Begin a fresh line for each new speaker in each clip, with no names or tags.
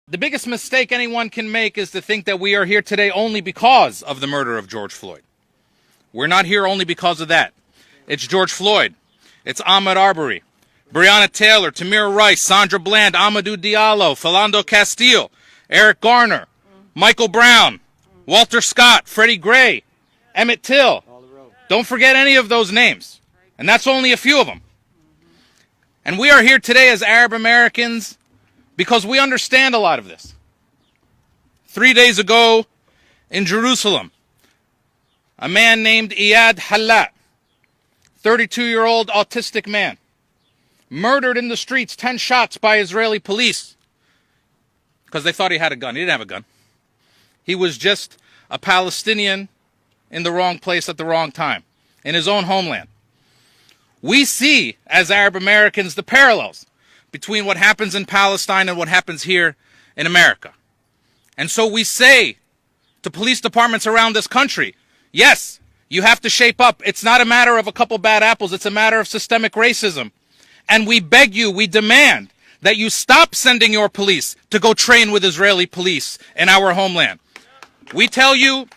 The biggest mistake anyone can make is to think that we are here today only because of the murder of George Floyd. We're not here only because of that. It's George Floyd. It's Ahmaud Arbery, Breonna Taylor, Tamir Rice, Sandra Bland, Amadou Diallo, Philando Castile, Eric Garner, Michael Brown, Walter Scott, Freddie Gray, Emmett Till. Don't forget any of those names. And that's only a few of them. And we are here today as Arab Americans because we understand a lot of this. 3 days ago in Jerusalem, a man named Iyad Halat, 32-year-old autistic man, murdered in the streets, 10 shots by Israeli police because they thought he had a gun. He didn't have a gun. He was just a Palestinian in the wrong place at the wrong time, in his own homeland. We see, as Arab Americans, the parallels between what happens in Palestine and what happens here in America. And so we say to police departments around this country, yes, you have to shape up. It's not a matter of a couple bad apples. It's a matter of systemic racism. And we beg you, we demand that you stop sending your police to go train with Israeli police in our homeland. We tell you,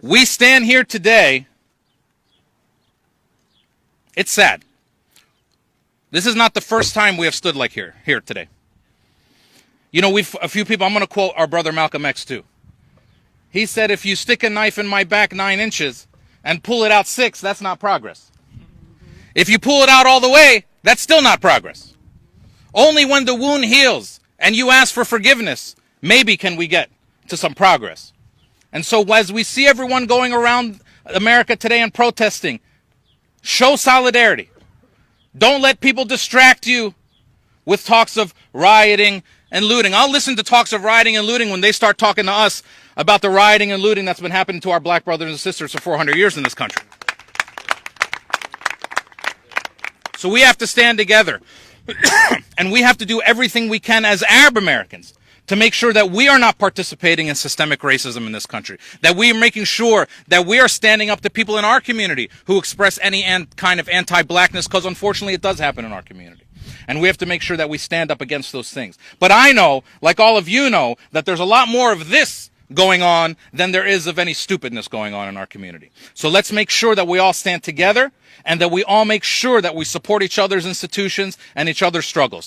we stand here today. It's sad. This is not the first time we have stood like here today. You know, a few people, I'm going to quote our brother Malcolm X too. He said, if you stick a knife in my back 9 inches and pull it out 6, that's not progress. If you pull it out all the way, that's still not progress. Only when the wound heals and you ask for forgiveness, maybe can we get to some progress. And so as we see everyone going around America today and protesting, show solidarity. Don't let people distract you with talks of rioting and looting. I'll listen to talks of rioting and looting when they start talking to us about the rioting and looting that's been happening to our black brothers and sisters for 400 years in this country. So we have to stand together. And we have to do everything we can as Arab Americans to make sure that we are not participating in systemic racism in this country, that we are making sure that we are standing up to people in our community who express any kind of anti-blackness, because unfortunately it does happen in our community. And we have to make sure that we stand up against those things. But I know, like all of you know, that there's a lot more of this going on than there is of any stupidness going on in our community. So let's make sure that we all stand together and that we all make sure that we support each other's institutions and each other's struggles.